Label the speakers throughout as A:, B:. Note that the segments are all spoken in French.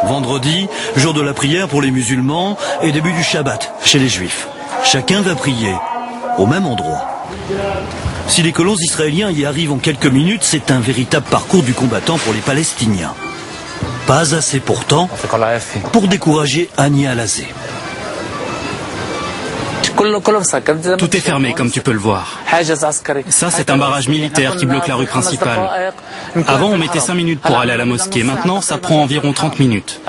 A: Vendredi, jour de la prière pour les musulmans et début du Shabbat chez les Juifs. Chacun va prier au même endroit. Si les colons israéliens y arrivent en quelques minutes, c'est un véritable parcours du combattant pour les Palestiniens. Pas assez pourtant pour décourager Hani Al-Azeh.
B: Tout est fermé, comme tu peux le voir. Ça, c'est un barrage militaire qui bloque la rue principale. Avant, on mettait 5 minutes pour aller à la mosquée. Maintenant, ça prend environ 30 minutes.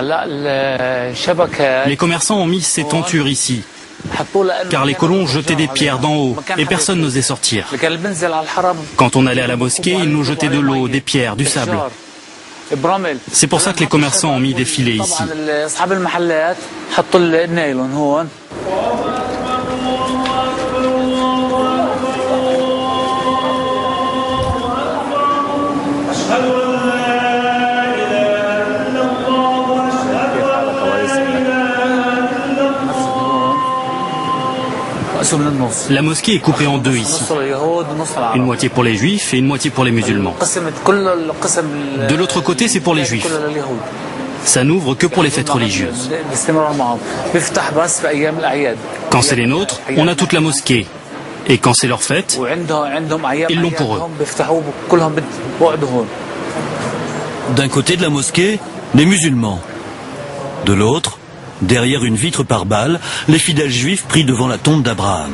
B: Les commerçants ont mis ces tentures ici, car les colons jetaient des pierres d'en haut et personne n'osait sortir. Quand on allait à la mosquée, ils nous jetaient de l'eau, des pierres, du sable. C'est pour ça que les commerçants ont mis des filets ici. La mosquée est coupée en deux ici. Une moitié pour les juifs et une moitié pour les musulmans. De l'autre côté, c'est pour les juifs. Ça n'ouvre que pour les fêtes religieuses. Quand c'est les nôtres, on a toute la mosquée. Et quand c'est leur fête, ils l'ont pour eux.
A: D'un côté de la mosquée, les musulmans. De l'autre, derrière une vitre par balle, les fidèles juifs prient devant la tombe d'Abraham.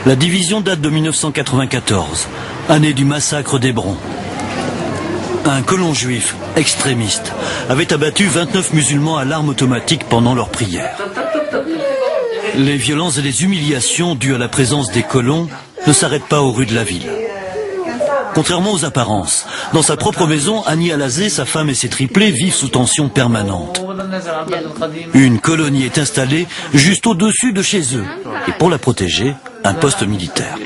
A: La division date de 1994, année du massacre d'Hébron. Un colon juif, extrémiste, avait abattu 29 musulmans à l'arme automatique pendant leur prière. Les violences et les humiliations dues à la présence des colons ne s'arrêtent pas aux rues de la ville. Contrairement aux apparences, dans sa propre maison, Hani Al-Azeh, sa femme et ses triplés vivent sous tension permanente. Une colonie est installée juste au-dessus de chez eux. Et pour la protéger, un poste militaire.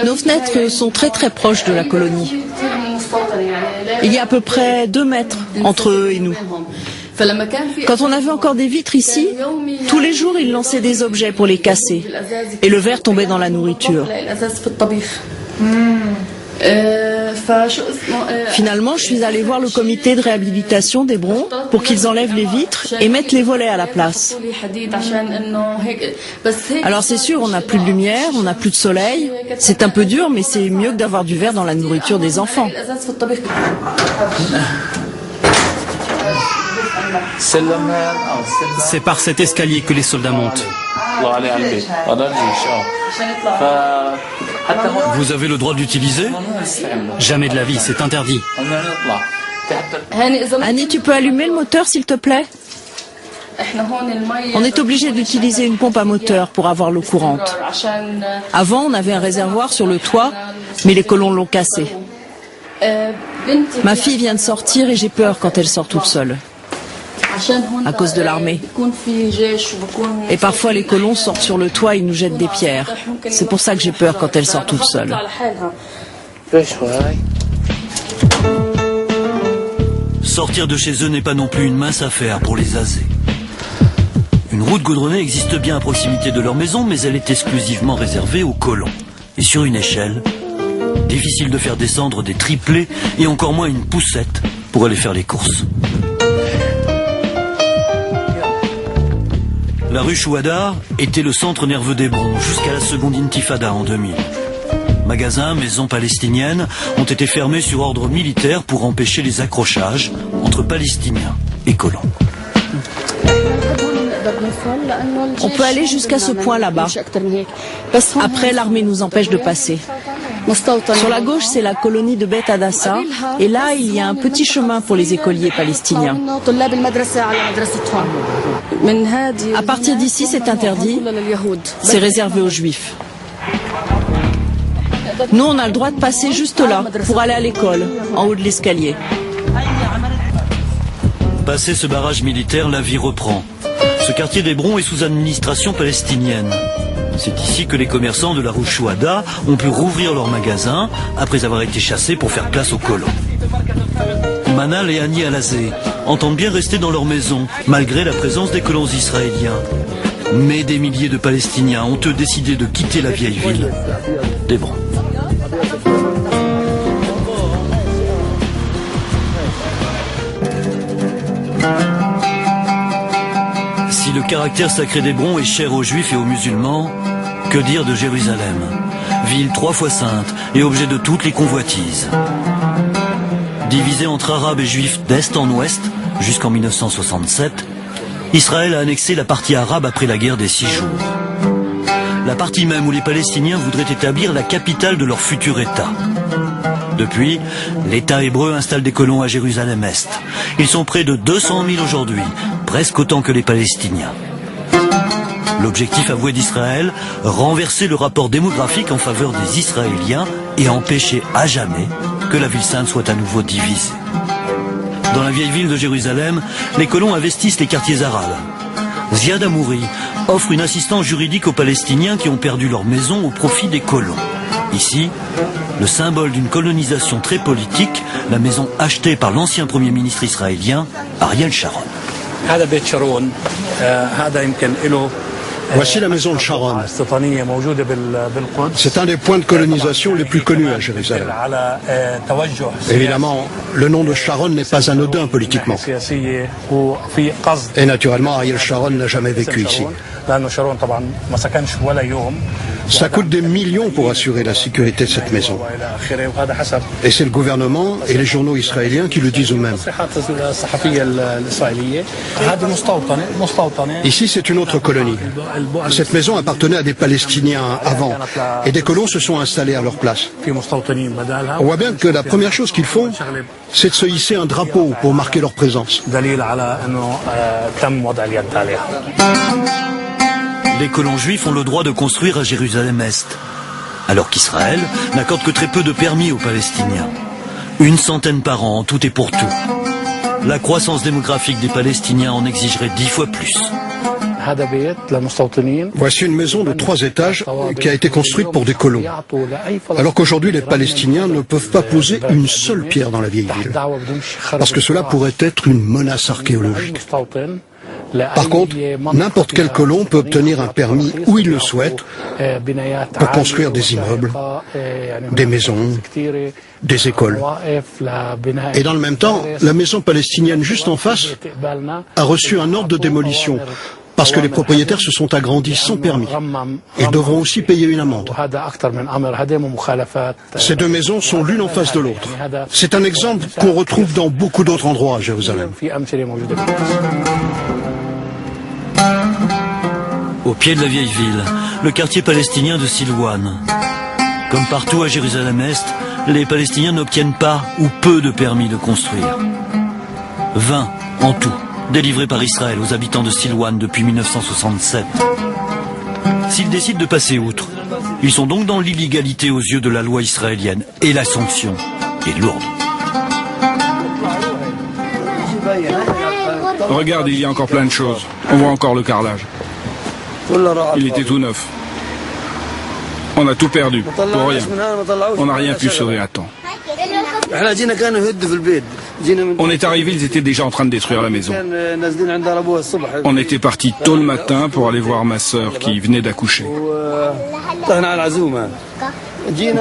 C: Nos fenêtres sont très très proches de la colonie. Il y a à peu près 2 mètres entre eux et nous. Quand on avait encore des vitres ici, tous les jours ils lançaient des objets pour les casser. Et le verre tombait dans la nourriture. Finalement, je suis allée voir le comité de réhabilitation d'Hébron pour qu'ils enlèvent les vitres et mettent les volets à la place. Alors c'est sûr, on n'a plus de lumière, on n'a plus de soleil. C'est un peu dur, mais c'est mieux que d'avoir du verre dans la nourriture des enfants.
B: C'est par cet escalier que les soldats montent.
A: Vous avez le droit d'utiliser ?
B: Jamais de la vie, c'est interdit.
C: Annie, tu peux allumer le moteur s'il te plaît ? On est obligé d'utiliser une pompe à moteur pour avoir l'eau courante. Avant, on avait un réservoir sur le toit, mais les colons l'ont cassé. Ma fille vient de sortir et j'ai peur quand elle sort toute seule. À cause de l'armée. Et parfois les colons sortent sur le toit et nous jettent des pierres. C'est pour ça que j'ai peur quand elle sort toute seule.
A: Sortir de chez eux n'est pas non plus une mince affaire pour les Azeh. Une route goudronnée existe bien à proximité de leur maison, mais elle est exclusivement réservée aux colons. Et sur une échelle, difficile de faire descendre des triplés et encore moins une poussette pour aller faire les courses. La rue Chouada était le centre nerveux d'Hébron jusqu'à la seconde intifada en 2000. Magasins, maisons palestiniennes ont été fermés sur ordre militaire pour empêcher les accrochages entre Palestiniens et colons.
C: On peut aller jusqu'à ce point là-bas. Après, l'armée nous empêche de passer. Sur la gauche, c'est la colonie de Beth Adassa. Et là, il y a un petit chemin pour les écoliers palestiniens. À partir d'ici, c'est interdit. C'est réservé aux juifs. Nous, on a le droit de passer juste là, pour aller à l'école, en haut de l'escalier.
A: Passé ce barrage militaire, la vie reprend. Ce quartier d'Hébron est sous administration palestinienne. C'est ici que les commerçants de la rue Chouada ont pu rouvrir leurs magasins après avoir été chassés pour faire place aux colons. Manal et Hani Al-Azeh entendent bien rester dans leur maison, malgré la présence des colons israéliens. Mais des milliers de Palestiniens ont eux décidé de quitter la vieille ville d'Hébron. caractère sacré d'Hébron est cher aux Juifs et aux musulmans, que dire de Jérusalem, ville 3 fois sainte et objet de toutes les convoitises. Divisé entre Arabes et Juifs d'Est en Ouest, jusqu'en 1967, Israël a annexé la partie arabe après la guerre des 6 jours. La partie même où les Palestiniens voudraient établir la capitale de leur futur État. Depuis, l'État hébreu installe des colons à Jérusalem-Est. Ils sont près de 200 000 aujourd'hui, presque autant que les Palestiniens. L'objectif avoué d'Israël, renverser le rapport démographique en faveur des Israéliens et empêcher à jamais que la ville sainte soit à nouveau divisée. Dans la vieille ville de Jérusalem, les colons investissent les quartiers arabes. Ziad Amouri offre une assistance juridique aux Palestiniens qui ont perdu leur maison au profit des colons. Ici, le symbole d'une colonisation très politique, la maison achetée par l'ancien Premier ministre israélien, Ariel Sharon.
D: Voici la maison de Sharon. C'est un des points de colonisation les plus connus à Jérusalem. Évidemment, le nom de Sharon n'est pas anodin politiquement. Et naturellement, Ariel Sharon n'a jamais vécu ici. Ça coûte des millions pour assurer la sécurité de cette maison. Et c'est le gouvernement et les journaux israéliens qui le disent eux-mêmes. Ici, c'est une autre colonie. Cette maison appartenait à des Palestiniens avant, et des colons se sont installés à leur place. On voit bien que la première chose qu'ils font, c'est de se hisser un drapeau pour marquer leur présence.
A: Les colons juifs ont le droit de construire à Jérusalem-Est, alors qu'Israël n'accorde que très peu de permis aux Palestiniens. 100 par an, en tout et pour tout. La croissance démographique des Palestiniens en exigerait 10 fois plus.
D: Voici une maison de 3 étages qui a été construite pour des colons. Alors qu'aujourd'hui, les Palestiniens ne peuvent pas poser une seule pierre dans la vieille ville. Parce que cela pourrait être une menace archéologique. Par contre, n'importe quel colon peut obtenir un permis où il le souhaite pour construire des immeubles, des maisons, des écoles. Et dans le même temps, la maison palestinienne juste en face a reçu un ordre de démolition parce que les propriétaires se sont agrandis sans permis. Ils devront aussi payer une amende. Ces 2 maisons sont l'une en face de l'autre. C'est un exemple qu'on retrouve dans beaucoup d'autres endroits à Jérusalem.
A: Au pied de la vieille ville, le quartier palestinien de Silwan. Comme partout à Jérusalem-Est, les Palestiniens n'obtiennent pas ou peu de permis de construire. 20 en tout, délivrés par Israël aux habitants de Silwan depuis 1967. S'ils décident de passer outre, ils sont donc dans l'illégalité aux yeux de la loi israélienne, et la sanction est lourde.
E: Regarde, il y a encore plein de choses. On voit encore le carrelage. Il était tout neuf. On a tout perdu, pour rien. On n'a rien pu sauver à temps. On est arrivé, ils étaient déjà en train de détruire la maison. On était parti tôt le matin pour aller voir ma sœur qui venait d'accoucher.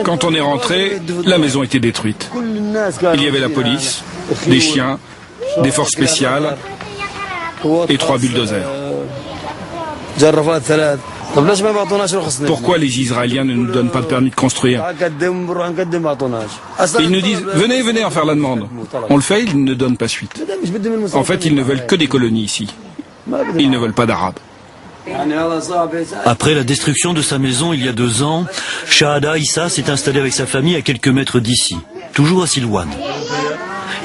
E: Quand on est rentré, la maison était détruite. Il y avait la police, des chiens, des forces spéciales et 3 bulldozers. Pourquoi les Israéliens ne nous donnent pas de permis de construire? Ils nous disent, venez, venez en faire la demande. On le fait, ils ne donnent pas suite. En fait, ils ne veulent que des colonies ici. Ils ne veulent pas d'Arabes.
A: Après la destruction de sa maison il y a 2 ans, Shahada Issa s'est installé avec sa famille à quelques mètres d'ici, toujours à Silwan.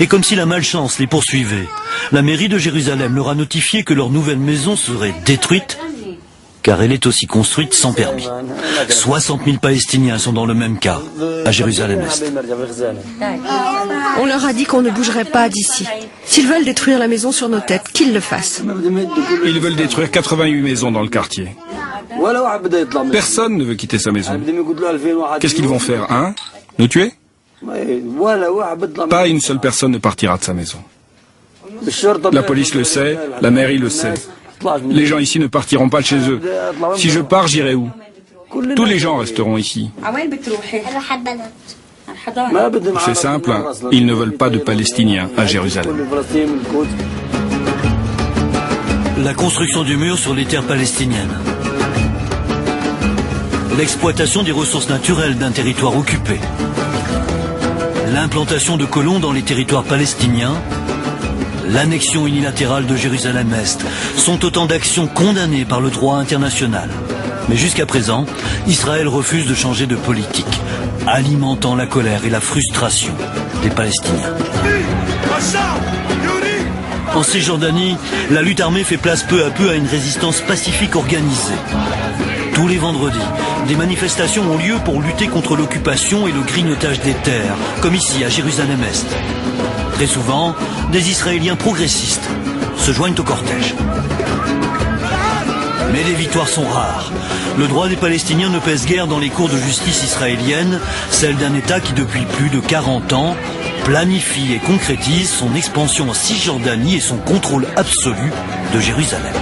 A: Et comme si la malchance les poursuivait, la mairie de Jérusalem leur a notifié que leur nouvelle maison serait détruite, car elle est aussi construite sans permis. 60 000 Palestiniens sont dans le même cas, à Jérusalem-Est.
F: On leur a dit qu'on ne bougerait pas d'ici. S'ils veulent détruire la maison sur nos têtes, qu'ils le fassent.
E: Ils veulent détruire 88 maisons dans le quartier. Personne ne veut quitter sa maison. Qu'est-ce qu'ils vont faire, hein? Nous tuer? Pas une seule personne ne partira de sa maison. La police le sait, la mairie le sait. Les gens ici ne partiront pas de chez eux. Si je pars, j'irai où? Tous les gens resteront ici. C'est simple, ils ne veulent pas de Palestiniens à Jérusalem.
A: La construction du mur sur les terres palestiniennes. L'exploitation des ressources naturelles d'un territoire occupé. L'implantation de colons dans les territoires palestiniens. L'annexion unilatérale de Jérusalem-Est sont autant d'actions condamnées par le droit international. Mais jusqu'à présent, Israël refuse de changer de politique, alimentant la colère et la frustration des Palestiniens. En Cisjordanie, la lutte armée fait place peu à peu à une résistance pacifique organisée. Tous les vendredis, des manifestations ont lieu pour lutter contre l'occupation et le grignotage des terres, comme ici à Jérusalem-Est. Très souvent, des Israéliens progressistes se joignent au cortège. Mais les victoires sont rares. Le droit des Palestiniens ne pèse guère dans les cours de justice israéliennes, celle d'un État qui depuis plus de 40 ans planifie et concrétise son expansion en Cisjordanie et son contrôle absolu de Jérusalem.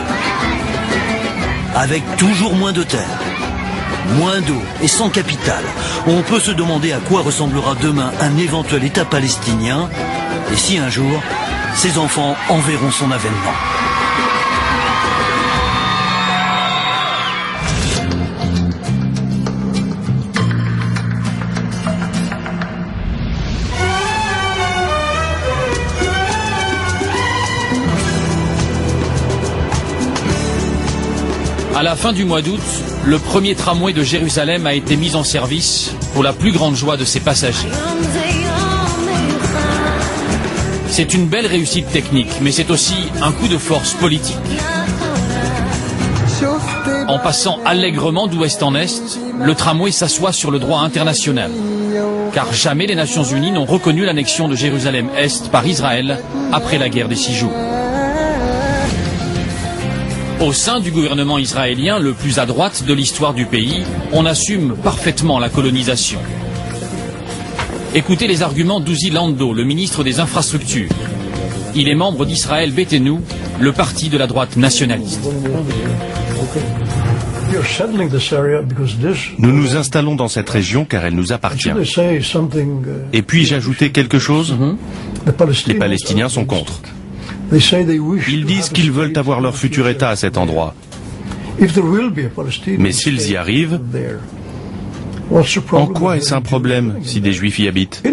A: Avec toujours moins de terre, moins d'eau et sans capitale, on peut se demander à quoi ressemblera demain un éventuel État palestinien et si un jour, ses enfants en verront son avènement.
G: À la fin du mois d'août, le premier tramway de Jérusalem a été mis en service pour la plus grande joie de ses passagers. C'est une belle réussite technique, mais c'est aussi un coup de force politique. En passant allègrement d'ouest en est, le tramway s'assoit sur le droit international. Car jamais les Nations Unies n'ont reconnu l'annexion de Jérusalem-Est par Israël après la guerre des 6 jours. Au sein du gouvernement israélien le plus à droite de l'histoire du pays, on assume parfaitement la colonisation. Écoutez les arguments d'Uzi Lando, le ministre des Infrastructures. Il est membre d'Israël Beitenu, le parti de la droite nationaliste.
H: Nous nous installons dans cette région car elle nous appartient. Et puis-je ajouter quelque chose? Les Palestiniens sont contre. Ils disent qu'ils veulent avoir leur futur État à cet endroit. Mais s'ils y arrivent, en quoi est-ce un problème si des Juifs y habitent?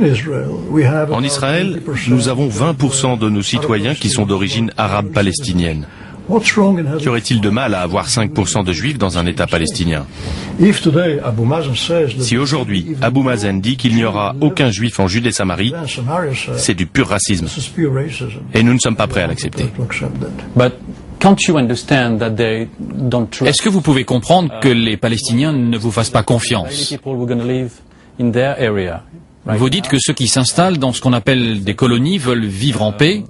H: En Israël, nous avons 20% de nos citoyens qui sont d'origine arabe palestinienne. Qu'y aurait-il de mal à avoir 5% de Juifs dans un État palestinien? Si aujourd'hui Abou Mazen dit qu'il n'y aura aucun Juif en Judée-Samarie, c'est du pur racisme. Et nous ne sommes pas prêts à l'accepter.
G: Est-ce que vous pouvez comprendre que les Palestiniens ne vous fassent pas confiance? Vous dites que ceux qui s'installent dans ce qu'on appelle des colonies veulent vivre en paix,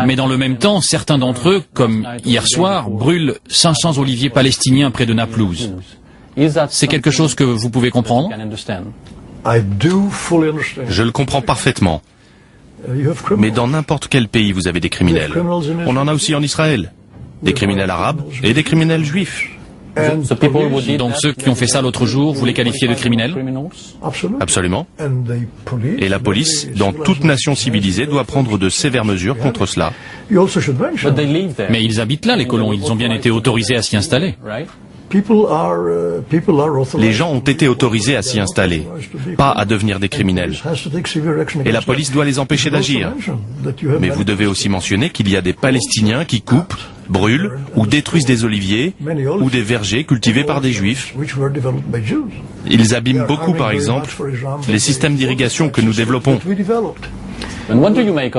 G: mais dans le même temps, certains d'entre eux, comme hier soir, brûlent 500 oliviers palestiniens près de Naplouse. C'est quelque chose que vous pouvez comprendre?
H: Je le comprends parfaitement. Mais dans n'importe quel pays, vous avez des criminels. On en a aussi en Israël. Des criminels arabes et des criminels juifs.
G: Donc ceux qui ont fait ça l'autre jour, vous les qualifiez de criminels?
H: Absolument. Et la police, dans toute nation civilisée, doit prendre de sévères mesures contre cela.
G: Mais ils habitent là, les colons. Ils ont bien été autorisés à s'y installer.
H: Les gens ont été autorisés à s'y installer, pas à devenir des criminels. Et la police doit les empêcher d'agir. Mais vous devez aussi mentionner qu'il y a des Palestiniens qui coupent, brûlent ou détruisent des oliviers ou des vergers cultivés par des Juifs. Ils abîment beaucoup, par exemple, les systèmes d'irrigation que nous développons.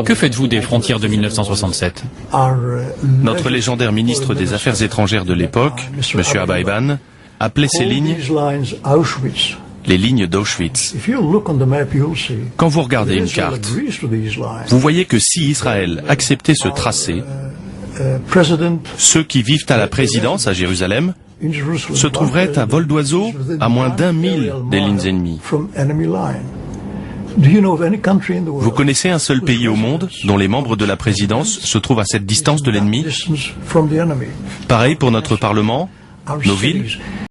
G: Que faites-vous des frontières de 1967?
H: Notre légendaire ministre des Affaires étrangères de l'époque, M. Abba Eban, appelait ces lignes les lignes d'Auschwitz. Quand vous regardez une carte, vous voyez que si Israël acceptait ce tracé, ceux qui vivent à la présidence à Jérusalem se trouveraient à vol d'oiseau à moins d'1 mille des lignes ennemies. Vous connaissez un seul pays au monde dont les membres de la présidence se trouvent à cette distance de l'ennemi? Pareil pour notre Parlement, nos villes.